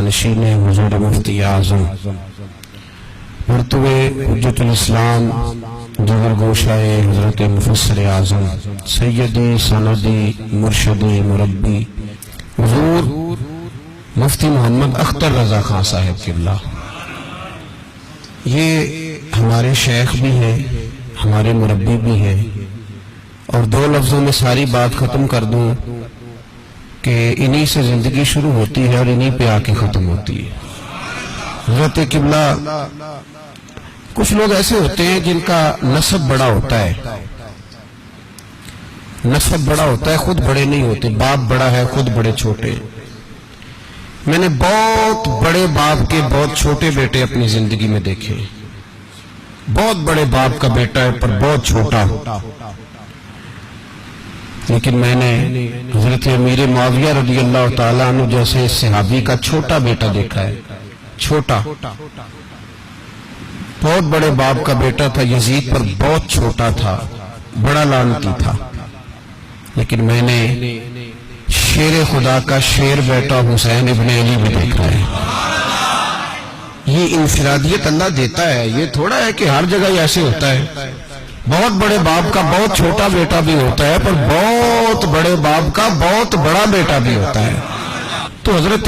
جانشین حضور مفتی اعظم مرتبہ حجت الاسلام جگر گوشائے حضرت مفسر اعظم سیدی سندی مرشدی مربی حضور مفتی محمد اختر رضا خان صاحب قبلہ، یہ ہمارے شیخ بھی ہیں، ہمارے مربی بھی ہیں، اور دو لفظوں میں ساری بات ختم کر دوں کہ انہی سے زندگی شروع ہوتی ہے اور انہی پہ آ کے ختم ہوتی ہے۔ حضرت قبلہ، کچھ لوگ ایسے ہوتے ہیں جن کا نسب بڑا ہوتا ہے، نسب بڑا ہوتا ہے، خود بڑے نہیں ہوتے، باپ بڑا ہے خود بڑے چھوٹے۔ میں نے بہت بڑے باپ کے بہت چھوٹے بیٹے اپنی زندگی میں دیکھے، بہت بڑے باپ کا بیٹا ہے پر بہت چھوٹا، لیکن میں نے حضرت امیر معاویہ رضی اللہ تعالیٰ عنہ جیسے صحابی کا چھوٹا بیٹا دیکھا ہے، چھوٹا، بہت بڑے باپ کا بیٹا تھا، یزید پر بہت چھوٹا تھا، بڑا لعنتی تھا، لیکن میں نے شیر خدا کا شیر بیٹا حسین ابن علی بھی دیکھا ہے۔ یہ انفرادیت اللہ دیتا ہے، یہ تھوڑا ہے کہ ہر جگہ ایسے ہوتا ہے۔ بہت بڑے باپ کا بہت چھوٹا بیٹا بھی ہوتا ہے، پر بہت بڑے باپ کا بہت بڑا بیٹا بھی ہوتا ہے۔ تو حضرت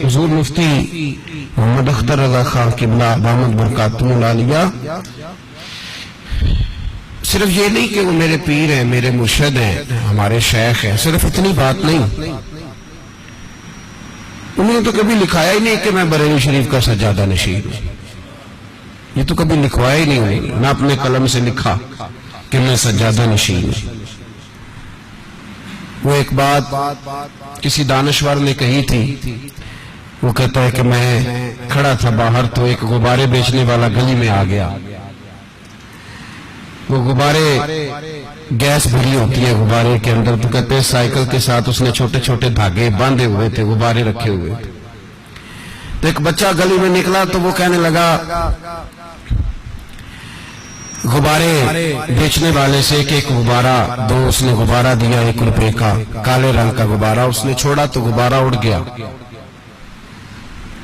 حضور مفتی محمد اختر رضا خان قبلہ دامت برکاتہ العالیہ، صرف یہ نہیں کہ وہ میرے پیر ہیں، میرے مرشد ہیں، ہمارے شیخ ہیں، صرف اتنی بات نہیں، انہوں نے تو کبھی لکھایا ہی نہیں کہ میں بریلی شریف کا سجادہ نشین ہوں، یہ تو کبھی لکھوایا ہی نہیں، نہ اپنے قلم سے لکھا کہ میں سجادہ نشین ہوں۔ وہ ایک بات کسی دانشور نے کہی تھی، وہ کہتا ہے کہ میں کھڑا تھا باہر تو ایک غبارے بیچنے والا گلی میں آ گیا، وہ غبارے گیس بھری ہوتی ہے غبارے کے اندر، تو کہتے ہیں سائیکل کے ساتھ اس نے چھوٹے چھوٹے دھاگے باندھے ہوئے تھے، غبارے رکھے ہوئے تھے، تو ایک بچہ گلی میں نکلا تو وہ کہنے لگا غبارے بیچنے والے سے کہ ایک غبارہ دو، اس نے غبارہ دیا 1 روپے کا، کالے رنگ کا غبارہ، اس نے چھوڑا تو غبارہ اڑ گیا،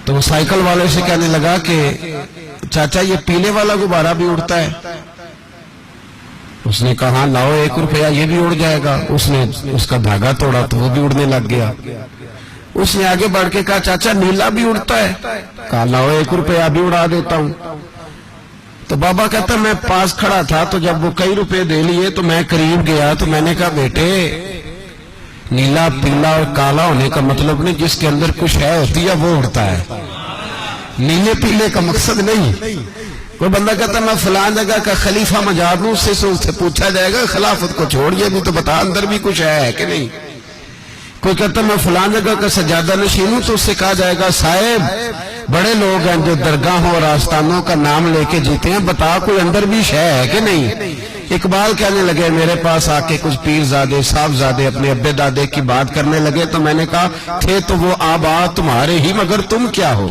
تو وہ سائیکل والے سے کہنے لگا کہ چاچا یہ پیلے والا غبارہ بھی اڑتا ہے؟ اس نے کہا ہاں لاؤ 1 روپیہ، یہ بھی اڑ جائے گا۔ اس نے اس کا دھاگا توڑا تو وہ بھی اڑنے لگ گیا۔ اس نے آگے بڑھ کے کہا چاچا نیلا بھی اڑتا ہے؟ کہا لاؤ 1 روپیہ بھی اڑا دیتا ہوں۔ تو بابا کہتا میں پاس کھڑا تھا تو جب وہ کئی روپے دے لیے تو میں قریب گیا تو میں نے کہا بیٹے نیلا پیلا اور کالا ہونے کا مطلب نہیں، جس کے اندر کچھ ہے ہوتی ہے وہ اڑتا ہے، نیلے پیلے کا مقصد نہیں۔ کوئی بندہ کہتا میں فلاں جگہ کا خلیفہ مجاب ہوں، اس سے پوچھا جائے گا خلافت کو چھوڑ یہ بھی تو بتا اندر بھی کچھ ہے کہ نہیں۔ کوئی کہتا میں فلاں جگہ کا سجادہ نشین ہوں، تو اس سے کہا جائے گا صاحب بڑے لوگ ہیں جو درگاہوں اور آستانوں کا نام لے کے جیتے ہیں، بتا کوئی اندر بھی شے ہے کہ نہیں۔ اقبال کہنے لگے میرے پاس آ کے کچھ پیر زادے صاحب زادے اپنے ابے دادے کی بات کرنے لگے، تو میں نے کہا تھے تو وہ آبا تمہارے ہی، مگر تم کیا ہو؟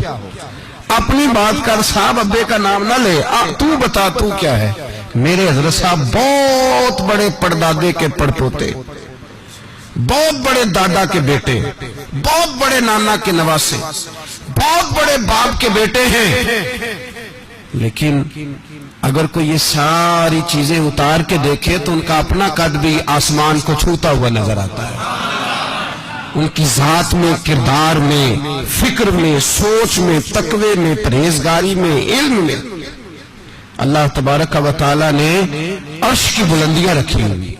اپنی بات کر، صاحب ابے کا نام نہ لے، تو بتا تو کیا ہے۔ میرے حضرت صاحب بہت بڑے پڑدادے کے پڑپوتے، بہت بڑے دادا کے بیٹے، بہت بڑے نانا کے نواسے، بہت بڑے باپ کے بیٹے ہیں، لیکن اگر کوئی یہ ساری چیزیں اتار کے دیکھے تو ان کا اپنا قد بھی آسمان کو چھوتا ہوا نظر آتا ہے۔ ان کی ذات میں، کردار میں، فکر میں، سوچ میں، تقوی میں، پرہیزگاری میں، علم میں اللہ تبارک و تعالی نے عرش کی بلندیاں رکھی ہوئی۔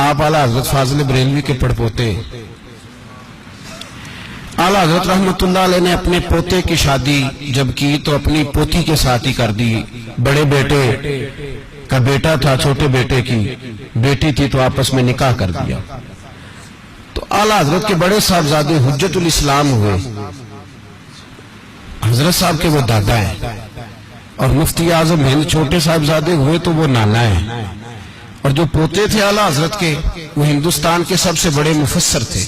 آپ اعلیٰ حضرت فاضل بریلوی کے پڑپوتے، اعلیٰ حضرت رحمت اللہ علیہ نے اپنے پوتے کی شادی جب کی تو اپنی پوتی کے ساتھ ہی کر دی۔ بڑے بیٹے کا بیٹا تھا، چھوٹے بیٹے کی بیٹی تھی، تو آپس میں نکاح کر دیا۔ تو اعلیٰ حضرت کے بڑے صاحبزادے حجت الاسلام ہوئے، حضرت صاحب کے وہ دادا ہیں، اور مفتی اعظم ہند چھوٹے صاحبزادے ہوئے تو وہ نانا ہیں، اور جو پوتے تھے اعلیٰ حضرت کے وہ ہندوستان کے سب سے بڑے مفسر تھے،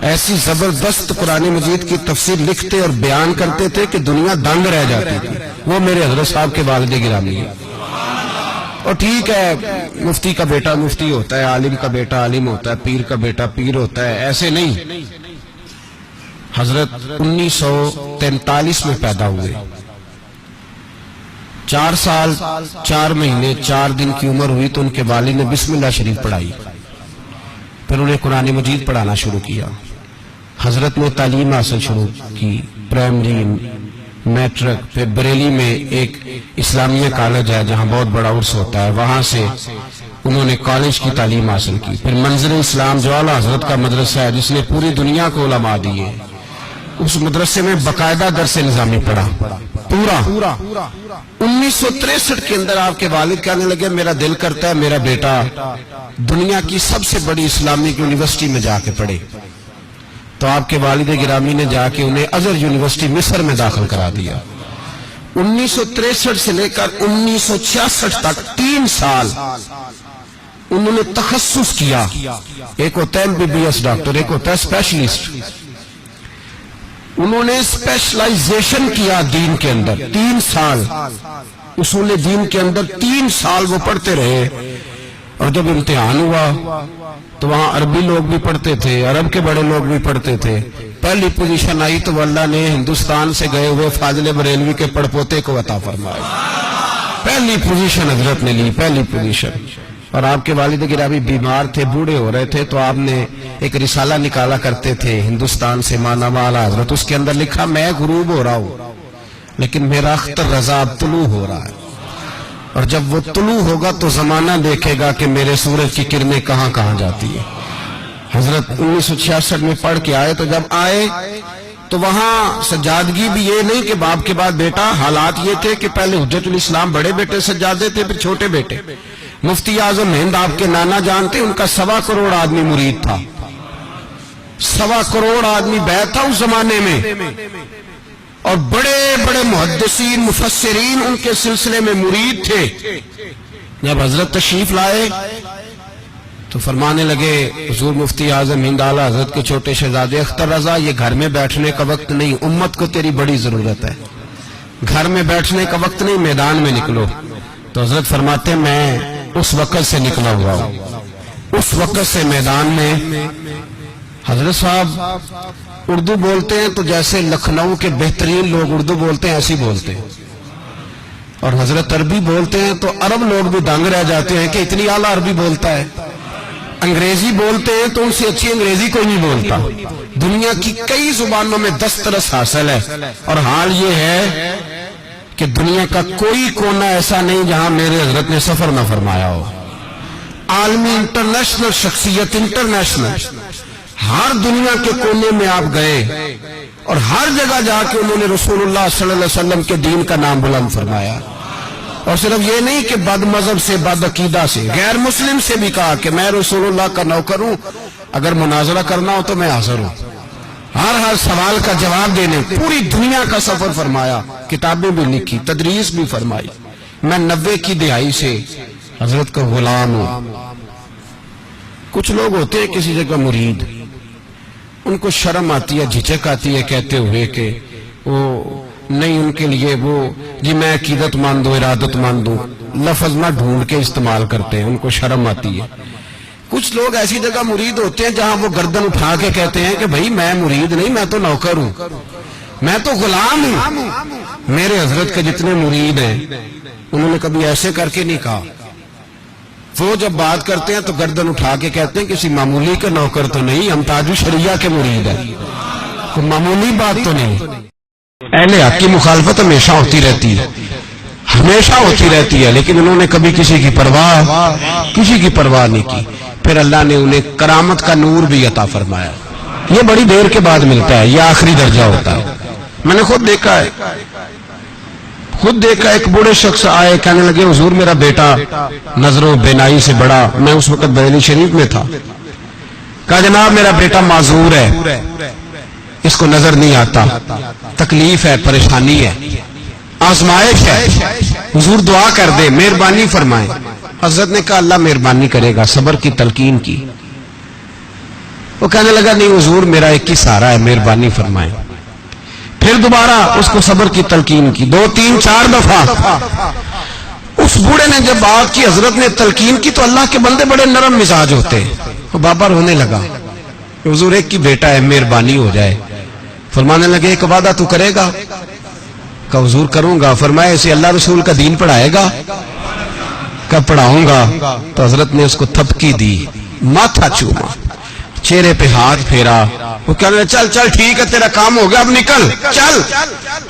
ایسی زبردست قرآن مجید کی تفسیر لکھتے اور بیان کرتے تھے کہ دنیا دنگ رہ جاتی تھی۔ وہ میرے حضرت صاحب کے والد گرامی ہیں۔ اور ٹھیک ہے مفتی کا بیٹا مفتی ہوتا ہے، عالم کا بیٹا عالم ہوتا ہے، پیر کا بیٹا پیر ہوتا ہے، ایسے نہیں۔ حضرت 1943 میں پیدا ہوئے، 4 سال 4 مہینے 4 دن کی عمر ہوئی تو ان کے والد نے بسم اللہ شریف پڑھائی، پھر انہیں قرآن مجید پڑھانا شروع کیا۔ حضرت نے تعلیم حاصل شروع کی، پرائمری، میٹرک، پھر بریلی میں ایک اسلامیہ کالج ہے جہاں بہت بڑا عرس ہوتا ہے، وہاں سے انہوں نے کالج کی تعلیم حاصل کی۔ پھر منظر اسلام جو اعلیٰ حضرت کا مدرسہ ہے جس نے پوری دنیا کو علماء دیے، اس مدرسے میں باقاعدہ درس نظامی پڑھا پورا۔ 1963 کے اندر آپ کے والد کہنے لگے میرا دل کرتا ہے میرا بیٹا دنیا کی سب سے بڑی اسلامک یونیورسٹی میں جا کے پڑھے، تو آپ کے والد گرامی نے جا کے انہیں ازہر یونیورسٹی مصر میں داخل کرا دیا۔ 1963 سے لے کر 1966 تک 3 سال انہوں نے تخصص کیا، ایک ہوتا ہے MBBS ڈاکٹر، ایک ہوتا ہے اسپیشلسٹ۔ انہوں نے اسپیشلائزیشن کیا دین کے اندر 3 سال، اصول دین کے اندر 3 سال وہ پڑھتے رہے، اور جب امتحان ہوا تو وہاں عربی لوگ بھی پڑھتے تھے، عرب کے بڑے لوگ بھی پڑھتے تھے، پہلی پوزیشن آئی تو اللہ نے ہندوستان سے گئے ہوئے فاضل بریلوی کے پڑپوتے کو عطا فرمائی، پہلی پوزیشن حضرت نے لی، پہلی پوزیشن۔ اور آپ کے والد گرامی بیمار تھے، بوڑھے ہو رہے تھے، تو آپ نے ایک رسالہ نکالا کرتے تھے ہندوستان سے مانوا اعلیٰ حضرت، اس کے اندر لکھا میں غروب ہو رہا ہوں لیکن میرا اختر رضا اب طلوع ہو رہا ہے، اور جب وہ طلوع ہوگا تو زمانہ دیکھے گا کہ میرے سورج کی کرنیں کہاں کہاں جاتی ہیں۔ حضرت 1966 میں پڑھ کے آئے، تو جب آئے تو وہاں سجادگی بھی یہ نہیں کہ باپ کے بعد بیٹا، حالات یہ تھے کہ پہلے حجت الاسلام بڑے بیٹے سجادے تھے، پھر چھوٹے بیٹے۔ مفتی اعظم ہند آپ کے نانا جانتے، ان کا 1.25 کروڑ آدمی مرید تھا، 1.25 کروڑ آدمی بیعت تھا اس زمانے میں، اور بڑے بڑے محدثین مفسرین ان کے سلسلے میں مرید تھے۔ جب حضرت تشریف لائے تو فرمانے لگے حضور مفتی اعظم ہند اعلیٰ حضرت کے چھوٹے شہزادے اختر رضا، یہ گھر میں بیٹھنے کا وقت نہیں، امت کو تیری بڑی ضرورت ہے، گھر میں بیٹھنے کا وقت نہیں، میدان میں نکلو۔ تو حضرت فرماتے میں اس وقت سے نکلا ہوا ہوں، اس وقت سے میدان میں۔ حضرت صاحب اردو بولتے ہیں تو جیسے لکھنؤ کے بہترین لوگ اردو بولتے ہیں ایسی بولتے ہیں، اور حضرت عربی بولتے ہیں تو عرب لوگ بھی دنگ رہ جاتے ہیں کہ اتنی اعلیٰ عربی بولتا ہے۔ انگریزی بولتے ہیں تو ان سے اچھی انگریزی کوئی نہیں بولتا، دنیا کی کئی زبانوں میں دسترس حاصل ہے، اور حال یہ ہے کہ دنیا کا کوئی کونا ایسا نہیں جہاں میرے حضرت نے سفر نہ فرمایا ہو، عالمی انٹرنیشنل شخصیت، انٹرنیشنل، ہر دنیا کے کونے میں آپ گئے اور ہر جگہ جا کے انہوں نے رسول اللہ صلی اللہ علیہ وسلم کے دین کا نام بلند فرمایا، اور صرف یہ نہیں کہ بد مذہب سے، بد عقیدہ سے، غیر مسلم سے بھی کہا کہ میں رسول اللہ کا نوکر ہوں، اگر مناظرہ کرنا ہو تو میں حاضر ہوں، ہر سوال کا جواب دینے، پوری دنیا کا سفر فرمایا، کتابیں بھی لکھی، تدریس بھی فرمائی۔ میں 90 کی دہائی سے حضرت کا غلام ہوں۔ کچھ لوگ ہوتے ہیں کسی جگہ مرید، ان کو شرم آتی ہے، جھجک آتی ہے کہتے ہوئے کہ وہ نہیں، ان کے لیے وہ جی میں عقیدت مند ہوں، ارادت مند ہوں، لفظ نہ ڈھونڈ کے استعمال کرتے ہیں، ان کو شرم آتی ہے۔ کچھ لوگ ایسی جگہ مرید ہوتے ہیں جہاں وہ گردن اٹھا کے کہتے ہیں کہ بھائی میں مرید نہیں، میں تو نوکر ہوں، میں تو غلام ہوں۔ میرے حضرت کے جتنے مرید ہیں انہوں نے کبھی ایسے کر کے نہیں کہا، وہ جب بات کرتے ہیں تو گردن اٹھا کے کہتے ہیں کسی معمولی کے نوکر تو نہیں، ہم تاج الشریعہ کے مرید ہیں، کوئی معمولی بات تو نہیں۔ اہل حق کی مخالفت ہمیشہ ہوتی رہتی ہے، ہمیشہ ہوتی رہتی ہے، لیکن انہوں نے کبھی کسی کی پرواہ نہیں کی۔ پھر اللہ نے انہیں کرامت کا نور بھی عطا فرمایا، یہ بڑی دیر کے بعد ملتا ہے، یہ آخری درجہ ہوتا ہے۔ میں نے خود دیکھا ہے، ایک بوڑھے شخص آئے، کہنے لگے حضور میرا بیٹا نظر و بینائی سے بڑا، میں اس وقت بریلی شریف میں تھا، کہا جناب میرا بیٹا معذور ہے، اس کو نظر نہیں آتا، تکلیف ہے، پریشانی ہے، آزمائش ہے، حضور دعا کر دے، مہربانی فرمائیں۔ حضرت نے کہا اللہ مہربانی کرے گا، صبر کی تلقین کی۔ وہ کہنے لگا نہیں حضور میرا ایک ہی سہارا ہے، مہربانی فرمائیں۔ پھر دوبارہ اس کو صبر کی تلقین کی، 2 3 4 دفعہ۔ اس بوڑھے نے جب بات کی، حضرت نے تلقین کی، تو اللہ کے بندے بڑے نرم مزاج ہوتے ہیں، وہ بابا رونے لگا، حضور ایک ہی بیٹا ہے، مہربانی ہو جائے۔ فرمانے لگے ایک وعدہ تو کرے گا؟ کہ حضور کروں گا. فرمایا اسے اللہ رسول کا دین پڑھائے گا؟ کہ پڑھاؤں گا. تو حضرت نے اس کو تھپکی دی, ماتھا چوما, چہرے پہ ہاتھ پھیرا. وہ کہنے لگے چل چل ٹھیک ہے تیرا کام ہو گیا, اب نکل چل,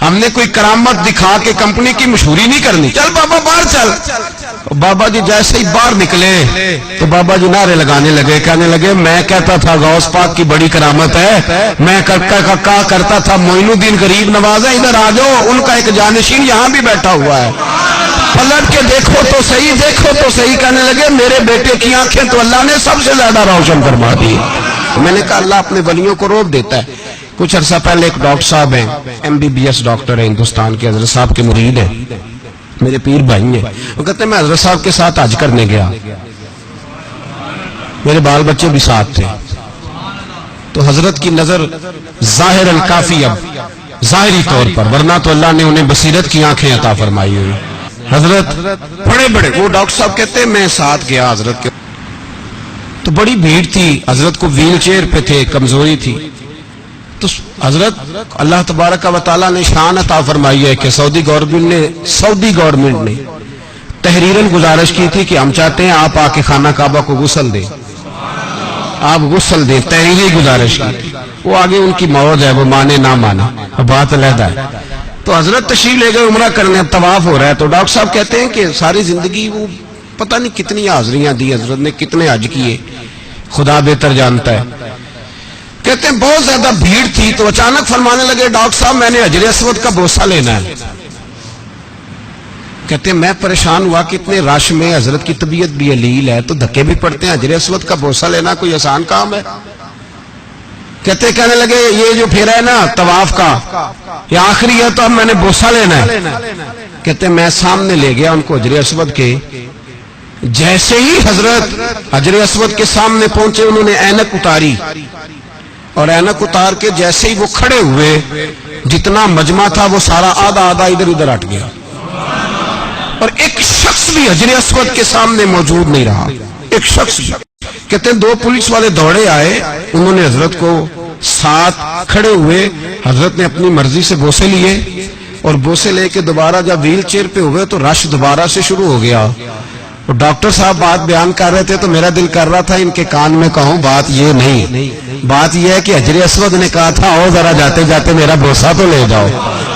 ہم نے کوئی کرامت دکھا کے کمپنی کی مشہوری نہیں کرنی, چل بابا باہر چل. بابا جی جیسے ہی باہر نکلے تو بابا جی نعرے لگانے لگے, کہنے لگے میں کہتا تھا غوث پاک کی بڑی کرامت ہے, میں کرتا تھا معین الدین غریب نواز ہے, ادھر آ جاؤ, ان کا ایک جانشین یہاں بھی بیٹھا ہوا ہے, پلٹ کے دیکھو تو صحیح, دیکھو تو صحیح. کہنے لگے میرے بیٹے کی آنکھیں تو اللہ نے سب سے زیادہ روشن فرما دی. میں نے کہا اللہ اپنے ولیوں کو روب دیتا ہے. کچھ عرصہ پہلے ایک ڈاکٹر صاحب ہیں, MBBS ڈاکٹر ہیں ہندوستان کے, حضرت صاحب کے مرید ہیں, میرے پیر بھائی ہیں. وہ کہتے ہیں میں حضرت صاحب کے ساتھ حج کرنے گیا, میرے بال بچے بھی ساتھ تھے, تو حضرت کی نظر ظاہراً کافی اب ظاہری طور پر, ورنہ تو اللہ نے انہیں بصیرت کی آنکھیں عطا فرمائی ہوئی. حضرت بڑے بڑے, وہ ڈاکٹر صاحب کہتے ہیں میں ساتھ گیا حضرت کے, تو بڑی بھیڑ تھی, حضرت کو ویل چیئر پہ تھے, کمزوری تھی. تو حضرت اللہ تبارک و تعالیٰ نے شان عطا فرمائی ہے کہ سعودی گورنمنٹ نے تحریراً گزارش کی تھی کہ ہم چاہتے ہیں آپ آ کے خانہ کعبہ کو غسل دیں, آپ غسل دیں, تحریری گزارش کی تھی. وہ آگے ان کی موت ہے, وہ مانے نہ مانا بات علیحدہ ہے. تو حضرت تشریف لے گئے عمرہ کرنے, اب طواف ہو رہا ہے. تو ڈاکٹر صاحب کہتے ہیں کہ ساری زندگی وہ پتہ نہیں کتنی حاضریاں دی حضرت نے, کتنے حج کیے, خدا بہتر جانتا ہے. کہتے ہیں بہت زیادہ بھیڑ تھی, تو اچانک فرمانے لگے ڈاکٹر صاحب میں نے حجر اسود کا بوسہ لینا ہے. کہتے ہیں میں پریشان ہوا کہ اتنے رش میں, حضرت کی طبیعت بھی علیل ہے, تو دھکے بھی پڑتے ہیں, حجر اسود کا بوسہ لینا کوئی آسان کام ہے؟ کہنے لگے یہ جو پھیرا ہے نا طواف کا, یہ آخری ہے, تو اب میں نے بوسہ لینا ہے. کہتے ہیں میں سامنے لے گیا ان کو حجر اسود کے, جیسے ہی حضرت حجر اسود کے سامنے پہنچے انہوں نے اینک اتاری, اور اینک اتار کے جیسے ہی وہ کھڑے ہوئے, جتنا مجمع تھا وہ سارا آدھا آدھا ادھر ادھر ہٹ گیا, اور ایک شخص بھی حجر اسود کے سامنے موجود نہیں رہا, ایک شخص بھی. کہتے ہیں 2 پولیس والے دوڑے آئے, انہوں نے حضرت کو ساتھ کھڑے ہوئے, حضرت نے اپنی مرضی سے بوسے لیے, اور بوسے لے کے دوبارہ جب ویل چیئر پہ ہوئے تو رش دوبارہ سے شروع ہو گیا. اور ڈاکٹر صاحب بات بیان کر رہے تھے تو میرا دل کر رہا تھا ان کے کان میں کہوں بات یہ نہیں, بات یہ ہے کہ حجر اسود نے کہا تھا اور ذرا جاتے جاتے میرا بوسہ تو لے جاؤ.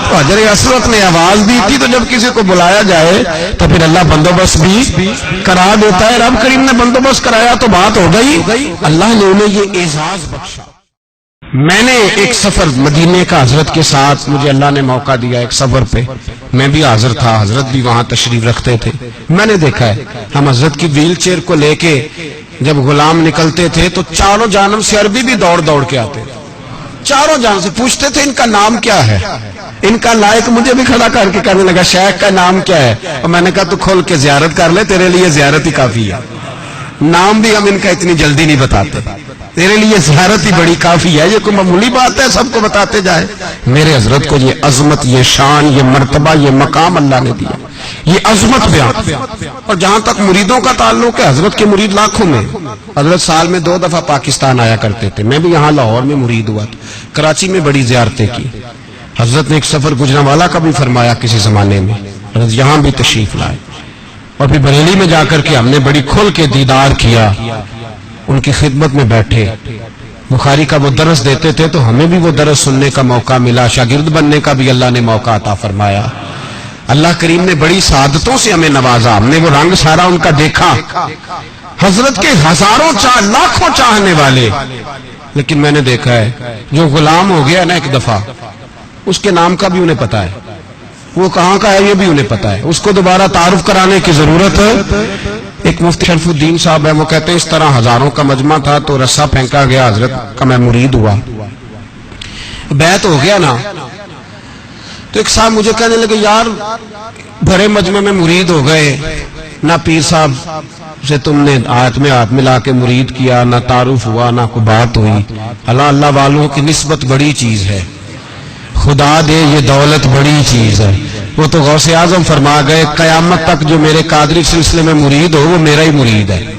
تو حجر اسود نے آواز دی تھی, تو جب کسی کو بلایا جائے تو پھر اللہ بندوبست بھی کرا دیتا ہے. رب کریم نے بندوبست کرایا تو بات ہو گئی, اللہ نے انہیں یہ اعزاز بخشا. میں نے ایک سفر مدینے کا حضرت کے ساتھ, مجھے اللہ نے موقع دیا ایک سفر پہ, میں بھی حاضر تھا, حضرت بھی وہاں تشریف رکھتے تھے. میں نے دیکھا ہے ہم حضرت کی ویل چیئر کو لے کے جب غلام نکلتے تھے تو چاروں جانب سے عربی بھی دوڑ دوڑ کے آتے, چاروں جانب سے پوچھتے تھے ان کا نام کیا ہے. ان کا لائق مجھے بھی کھڑا کر کے کہنے لگا شیخ کا نام کیا ہے, اور میں نے کہا تو کھول کے زیارت کر لے, تیرے لیے زیارت ہی کافی ہے, نام بھی ہم ان کا اتنی جلدی نہیں بتاتے, تیرے لیے زیارت ہی بڑی کافی ہے, یہ کوئی معمولی بات ہے سب کو بتاتے جائے. میرے حضرت کو یہ عظمت, یہ شان, یہ مرتبہ, یہ مقام اللہ نے دیا, یہ عظمت بیان. اور جہاں تک مریدوں کا تعلق ہے, حضرت کے مرید لاکھوں میں, حضرت سال میں 2 دفعہ پاکستان آیا کرتے تھے. میں بھی یہاں لاہور میں مرید ہوا تھا, کراچی میں بڑی زیارتیں کی. حضرت نے ایک سفر گجرانوالہ کا بھی فرمایا کسی زمانے میں, حضرت یہاں بھی تشریف لائے, اور پھر بریلی میں جا کر کے ہم نے بڑی کھل کے دیدار کیا, ان کی خدمت میں بیٹھے. بخاری کا وہ درس دیتے تھے تو ہمیں بھی وہ درس سننے کا موقع ملا, شاگرد بننے کا بھی اللہ نے موقع عطا فرمایا. اللہ کریم نے بڑی سعادتوں سے ہمیں نوازا, ہم نے وہ رنگ سارا ان کا دیکھا. حضرت کے ہزاروں لاکھوں چاہنے والے, لیکن میں نے دیکھا ہے جو غلام ہو گیا نا ایک دفعہ, اس کے نام کا بھی انہیں پتا ہے, وہ کہاں کا ہے یہ بھی انہیں پتا ہے, اس کو دوبارہ تعارف کرانے کی ضرورت ہے. ایک مفتی شرف الدین صاحب ہے, وہ کہتے ہیں اس طرح ہزاروں کا مجمع تھا تو رسا پھینکا گیا, حضرت کا میں مرید ہوا, بیعت ہو گیا نا. تو ایک صاحب مجھے کہنے لگے یار بھرے مجمع میں مرید ہو گئے, نہ پیر صاحب سے تم نے ہاتھ میں ہاتھ ملا کے مرید کیا, نہ تعارف ہوا, نہ کوئی بات ہوئی. اللہ والوں کی نسبت بڑی چیز ہے, خدا دے یہ دولت بڑی چیز ہے. وہ تو غوث اعظم فرما گئے قیامت تک جو میرے قادری سلسلے میں مرید ہو وہ میرا ہی مرید ہے,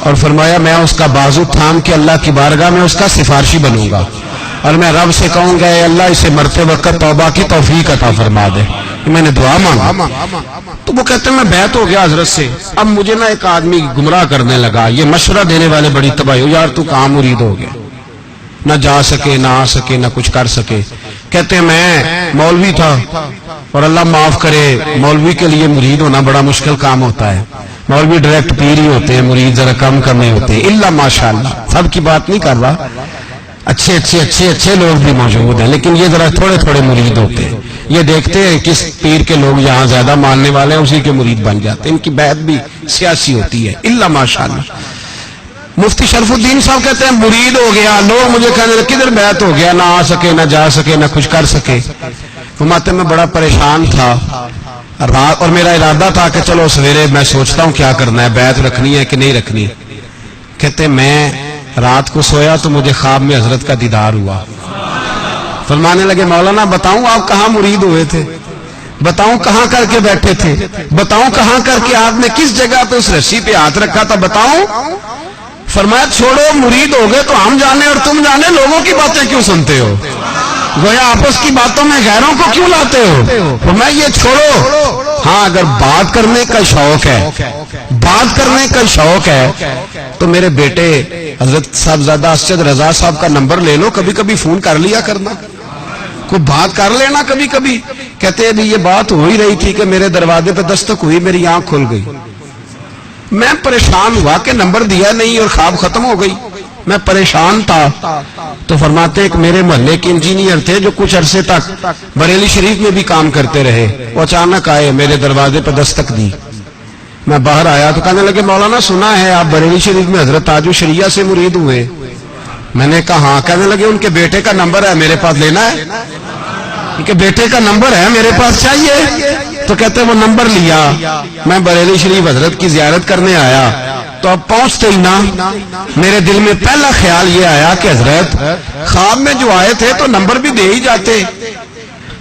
اور فرمایا میں اس کا بازو تھام کے اللہ کی بارگاہ میں اس کا سفارشی بنوں گا. اور میں رب سے کہوں گا اے اللہ اسے مرتے وقت توبہ کی توفیق عطا فرما دے، میں نے دعا مانگا۔ تو وہ کہتے ہیں میں بیعت ہو گیا حضرت سے، اب مجھے نا ایک آدمی گمراہ کرنے لگا، یہ مشورہ دینے والے بڑی تباہی ہو، یار تو کہاں مرید ہو گیا، نہ جا سکے نہ آ سکے نہ کچھ کر سکے۔ کہتے ہیں میں مولوی تھا، اور اللہ معاف کرے مولوی کے لیے مرید ہونا بڑا مشکل کام ہوتا ہے، مولوی ڈائریکٹ پیر ہی ہوتے ہیں، مرید ذرا کم کرنے ہوتے ہیں، الا ماشاءاللہ، سب کی بات نہیں کر رہا، اچھے لوگ بھی موجود ہیں، لیکن یہ ذرا تھوڑے تھوڑے مرید ہوتے ہیں، یہ دیکھتے ہیں کس پیر کے لوگ یہاں زیادہ ماننے والے ہیں اسی کے مرید بن جاتے ہیں، ان کی بیعت بھی سیاسی ہوتی ہے، الا ماشاءاللہ۔ مفتی شرف الدین صاحب کہتے ہیں مرید ہو گیا، لوگ مجھے کہنے لگے کدھر بیعت ہو گیا، نہ آ سکے نہ جا سکے نہ کچھ کر سکے۔ فرماتے میں بڑا پریشان تھا رات، اور میرا ارادہ تھا کہ چلو سویرے میں سوچتا ہوں کیا کرنا ہے، بیعت رکھنی ہے کہ نہیں رکھنی۔ کہتے میں رات کو سویا تو مجھے خواب میں حضرت کا دیدار ہوا۔ فرمانے لگے مولانا بتاؤں آپ کہاں مرید ہوئے تھے، بتاؤں کہاں کر کے بیٹھے تھے، بتاؤں کہاں کر کے آپ نے کس جگہ پہ اس رسی پہ ہاتھ رکھا تھا، بتاؤں۔ فرمایا چھوڑو مرید ہو گئے تو ہم جانے اور تم جانے، لوگوں کی باتیں کیوں سنتے ہو، گویا آپس کی باتوں میں غیروں کو کیوں لاتے ہو، فرمایا یہ چھوڑو۔ ہاں اگر بات کرنے کا شوق ہے، بات کرنے کا شوق ہے تو میرے بیٹے حضرت صاحبزادہ اسجد رضا صاحب کا نمبر لے لو، کبھی کبھی فون کر لیا کرنا، کوئی بات کر لینا کبھی کبھی۔ کہتے ہیں یہ بات ہو ہی رہی تھی کہ میرے دروازے پہ دستک ہوئی، میری آنکھ کھل گئی، میں پریشان ہوا کہ نمبر دیا نہیں اور خواب ختم ہو گئی، میں پریشان تھا۔ تو فرماتے ہیں کہ میرے محلے کے انجینئر تھے جو کچھ عرصے تک بریلی شریف میں بھی کام کرتے رہے، وہ اچانک آئے میرے دروازے پہ دستک دی، میں باہر آیا تو کہنے لگے مولانا سنا ہے آپ بریلی شریف میں حضرت تاج الشریعہ سے مرید ہوئے، میں نے کہا ہاں۔ کہنے لگے ان کے بیٹے کا نمبر ہے میرے پاس لینا ہے، ان کے بیٹے کا نمبر ہے میرے پاس چاہیے۔ تو کہتے ہیں وہ نمبر لیا، میں بریلی شریف حضرت کی زیارت کرنے آیا، تو اب پہنچتے ہی نا میرے دل میں پہلا خیال یہ آیا کہ حضرت خواب میں جو آئے تھے تو نمبر بھی دے ہی جاتے،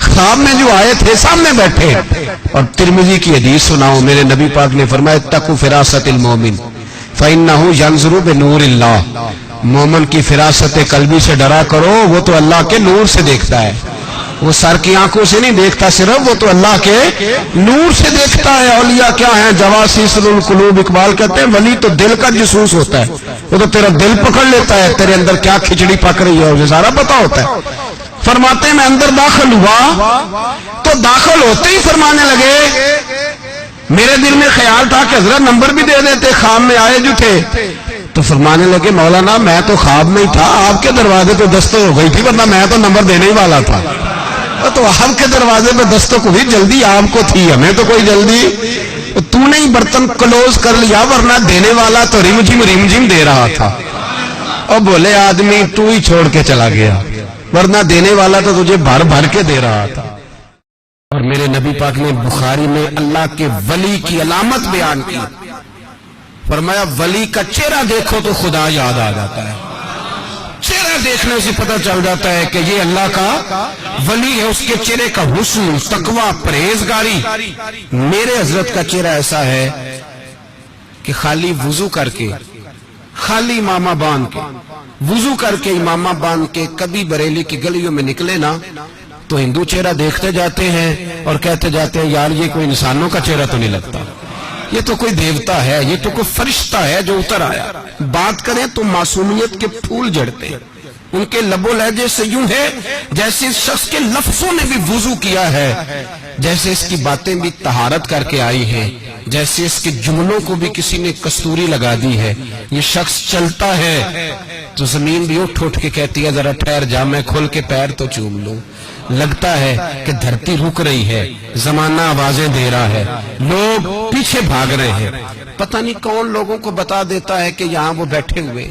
خواب میں جو آئے تھے سامنے بیٹھے۔ اور ترمذی کی حدیث سناؤ، میرے نبی پاک نے فرمایا اتقوا فراست المومن فإنه ينظر بنور اللہ، مومن کی فراست قلبی سے ڈرا کرو، وہ تو اللہ کے نور سے دیکھتا ہے، وہ سر کی آنکھوں سے نہیں دیکھتا صرف، وہ تو اللہ کے نور سے دیکھتا ہے۔ اولیاء کیا ہیں؟ جواسیس القلوب، اقبال کہتے ہیں ولی تو دل کا جاسوس ہوتا ہے، وہ تو تیرا دل پکڑ لیتا ہے، تیرے اندر کیا کھچڑی پک رہی ہے اسے سارا پتا ہوتا ہے۔ فرماتے ہیں میں اندر داخل ہوا تو داخل ہوتے ہی فرمانے لگے، میرے دل میں خیال تھا کہ حضرت نمبر بھی دے دیتے خواب میں آئے جو تھے، تو فرمانے لگے مولانا میں تو خواب میں ہی تھا، آپ کے دروازے پہ دستک ہو گئی تھی، ورنہ میں تو نمبر دینے ہی والا تھا، تو آپ کے دروازے پہ دستک ہوئی، جلدی آپ کو تھی، ہمیں تو کوئی جلدی، تو نے ہی برتن کلوز کر لیا، ورنہ دینے والا تو رمجم دے رہا تھا۔ اور بولے آدمی تو ہی چھوڑ کے چلا گیا، ورنہ دینے والا تو تجھے بھر بھر کے دے رہا تھا۔ اور میرے نبی پاک نے بخاری میں اللہ کے ولی کی علامت بیان کی، فرمایا ولی کا چہرہ دیکھو تو خدا یاد آ جاتا ہے، چہرہ دیکھنے سے پتہ چل جاتا ہے کہ یہ اللہ کا ولی ہے، اس کے چہرے کا حسن، تقوی، پرہیزگاری۔ میرے حضرت کا چہرہ ایسا ہے کہ خالی وضو کر کے، خالی امامہ باندھ کے، وضو کر کے امامہ باندھ کے کبھی بریلی کی گلیوں میں نکلے نا تو ہندو چہرہ دیکھتے جاتے ہیں اور کہتے جاتے ہیں یار یہ کوئی انسانوں کا چہرہ تو نہیں لگتا، یہ تو کوئی دیوتا ہے، یہ تو کوئی فرشتہ ہے جو اتر آیا۔ بات کریں تو معصومیت کے پھول جڑتے ہیں، ان کے لب و لہجے سے یوں ہے جیسے اس شخص کے لفظوں نے بھی وضو کیا ہے، جیسے اس کی باتیں بھی طہارت کر کے آئی ہیں، جیسے اس کے جملوں کو بھی کسی نے کستوری لگا دی ہے۔ یہ شخص چلتا ہے تو زمین بھی اٹھ کے کہتی ہے ذرا ٹھہر جا، میں کھل کے پیر تو چوم لوں۔ لگتا ہے کہ دھرتی رک رہی ہے، زمانہ آوازیں دے رہا ہے، لوگ پیچھے بھاگ رہے ہیں، پتہ نہیں کون لوگوں کو بتا دیتا ہے کہ یہاں وہ بیٹھے ہوئے۔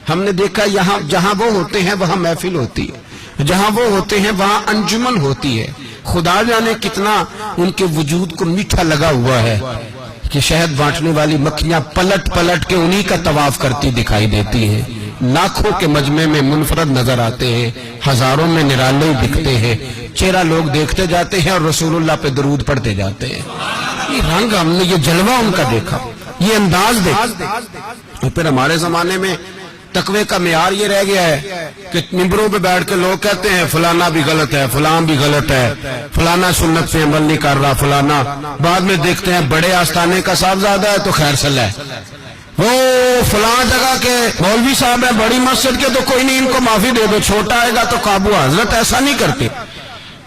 ہم نے دیکھا یہاں جہاں وہ ہوتے ہیں وہاں محفل ہوتی ہے، جہاں وہ ہوتے ہیں وہاں انجمن ہوتی ہے۔ خدا جانے کتنا ان کے وجود کو میٹھا لگا ہوا ہے کہ شہد بانٹنے والی مکھیاں پلٹ پلٹ کے انہی کا طواف کرتی دکھائی دیتی ہیں، لاکھوں کے مجمع میں منفرد نظر آتے ہیں، ہزاروں میں نرالے دکھتے ہیں، چہرہ لوگ دیکھتے جاتے ہیں اور رسول اللہ پہ درود پڑھتے جاتے ہیں۔ یہ رنگ ہم نے، یہ جلوہ ان کا دیکھا، یہ انداز دیکھا۔ اور پھر ہمارے زمانے میں تقوی کا معیار یہ رہ گیا ہے کہ ممبروں پہ بیٹھ کے لوگ کہتے ہیں فلانا بھی غلط ہے، فلان بھی غلط ہے، فلانا سنت پہ عمل نہیں کر رہا، فلانا، بعد میں دیکھتے ہیں بڑے آستانے کا صاحبزادہ ہے تو خیر صلاح ہے، وہ فلاں جگہ کے مولوی صاحب ہیں بڑی مسجد کے تو کوئی نہیں، ان کو معافی دے دو، چھوٹا آئے گا تو قابو۔ حضرت ایسا نہیں کرتے،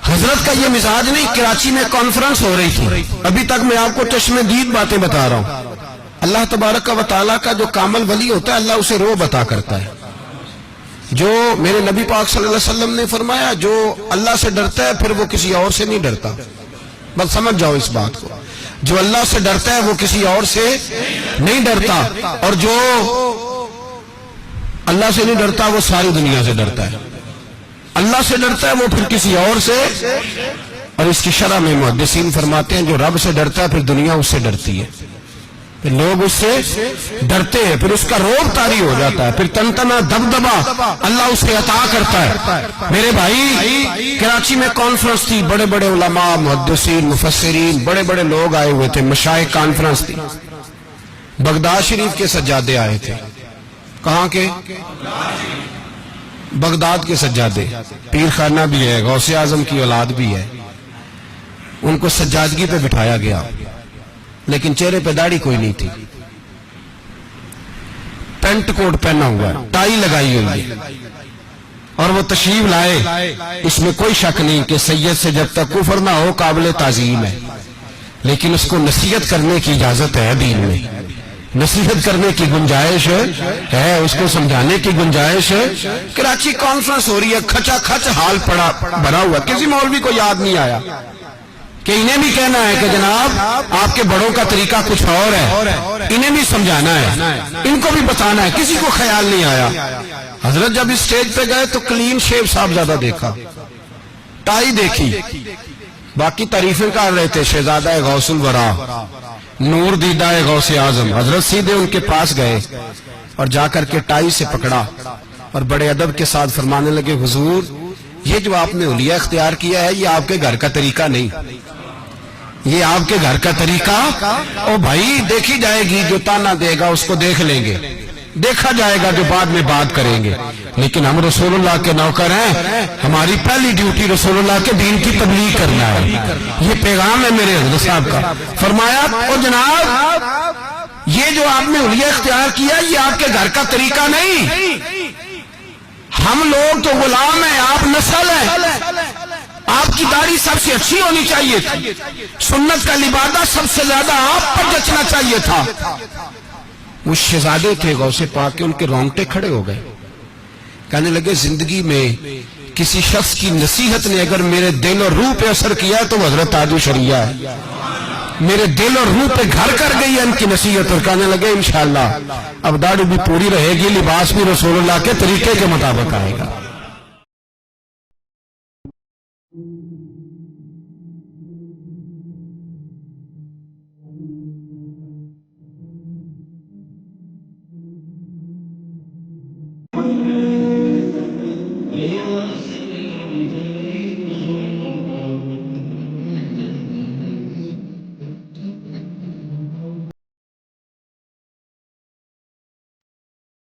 حضرت کا یہ مزاج نہیں۔ کراچی میں کانفرنس ہو رہی تھی، ابھی تک میں آپ کو چشم دید باتیں بتا رہا ہوں۔ اللہ تبارک و تعالیٰ کا جو کامل ولی ہوتا ہے اللہ اسے روح عطا کرتا ہے۔ جو میرے نبی پاک صلی اللہ علیہ وسلم نے فرمایا جو اللہ سے ڈرتا ہے پھر وہ کسی اور سے نہیں ڈرتا، بس سمجھ جاؤ اس بات کو، جو اللہ سے ڈرتا ہے وہ کسی اور سے نہیں ڈرتا، اور جو اللہ سے نہیں ڈرتا وہ ساری دنیا سے ڈرتا ہے۔ اللہ سے ڈرتا ہے وہ پھر کسی اور سے، اور اس کی شرح میں محدثین فرماتے ہیں جو رب سے ڈرتا ہے پھر دنیا اس سے ڈرتی ہے، پھر لوگ اس سے ڈرتے ہیں، پھر اس کا روب طاری ہو جاتا ہے، پھر تنتنا دبدبا اللہ اسے عطا کرتا ہے۔ میرے بھائی کراچی میں کانفرنس تھی، بڑے بڑے علماء، محدثین، مفسرین، بڑے بڑے لوگ آئے ہوئے تھے، مشائخ کانفرنس تھی۔ بغداد شریف کے سجادے آئے تھے، کہاں کے؟ بغداد کے سجادے، پیر خانہ بھی ہے، غوث اعظم کی اولاد بھی ہے، ان کو سجادگی پہ بٹھایا گیا، لیکن چہرے پہ داڑھی کوئی نہیں تھی، پینٹ کوٹ پہنا ہوا ہے، ٹائی لگائی ہوئی ہے، اور وہ تشریف لائے۔ اس میں کوئی شک نہیں کہ سید سے جب تک کفر نہ ہو قابل تعظیم ہے، لیکن اس کو نصیحت کرنے کی اجازت ہے، دین میں نصیحت کرنے کی گنجائش ہے، اس کو سمجھانے کی گنجائش ہے۔ کراچی کانفرنس ہو رہی ہے، کھچا کھچ حال پڑا بھرا ہوا، کسی مولوی کو یاد نہیں آیا کہ انہیں بھی کہنا ہے کہ جناب آپ کے بڑوں کا طریقہ کچھ اور ہے، انہیں بھی سمجھانا ہے، ان کو بھی بتانا ہے، کسی کو خیال نہیں آیا۔ حضرت جب اس سٹیج پہ گئے تو کلین شیو صاحب زیادہ دیکھا، ٹائی دیکھی، باقی تعریفیں کر رہے تھے، شہزادہ غوث الورا، نور دیدہ غوث اعظم۔ حضرت سیدھے ان کے پاس گئے اور جا کر کے ٹائی سے پکڑا اور بڑے ادب کے ساتھ فرمانے لگے، حضور یہ جو آپ نے حلیہ اختیار کیا ہے یہ آپ کے گھر کا طریقہ نہیں، یہ آپ کے گھر کا طریقہ، او بھائی دیکھی جائے گی، جو تانا دے گا اس کو دیکھ لیں گے، دیکھا جائے گا جو بعد میں بات کریں گے، لیکن ہم رسول اللہ کے نوکر ہیں، ہماری پہلی ڈیوٹی رسول اللہ کے دین کی تبلیغ کرنا ہے، یہ پیغام ہے میرے حضرت صاحب کا۔ فرمایا او جناب یہ جو آپ نے حلیہ اختیار کیا یہ آپ کے گھر کا طریقہ نہیں، ہم لوگ تو غلام ہیں، آپ نسل ہیں، آپ کی داڑھی سب سے اچھی ہونی چاہیے تھی، سنت کا لبادہ سب سے زیادہ آپ پر جچنا چاہیے تھا۔ وہ شہزادے تھے غوث پاک کے، ان کے رونگٹے کھڑے ہو گئے، کہنے لگے زندگی میں کسی شخص کی نصیحت نے اگر میرے دل اور روح پہ اثر کیا تو حضرت عادل شریعہ ہے، میرے دل اور روح پہ گھر کر گئی ہے ان کی نصیحت، اور کہنے لگے انشاءاللہ اب داڑھی بھی پوری رہے گی، لباس بھی رسول اللہ کے طریقے کے مطابق آئے گا۔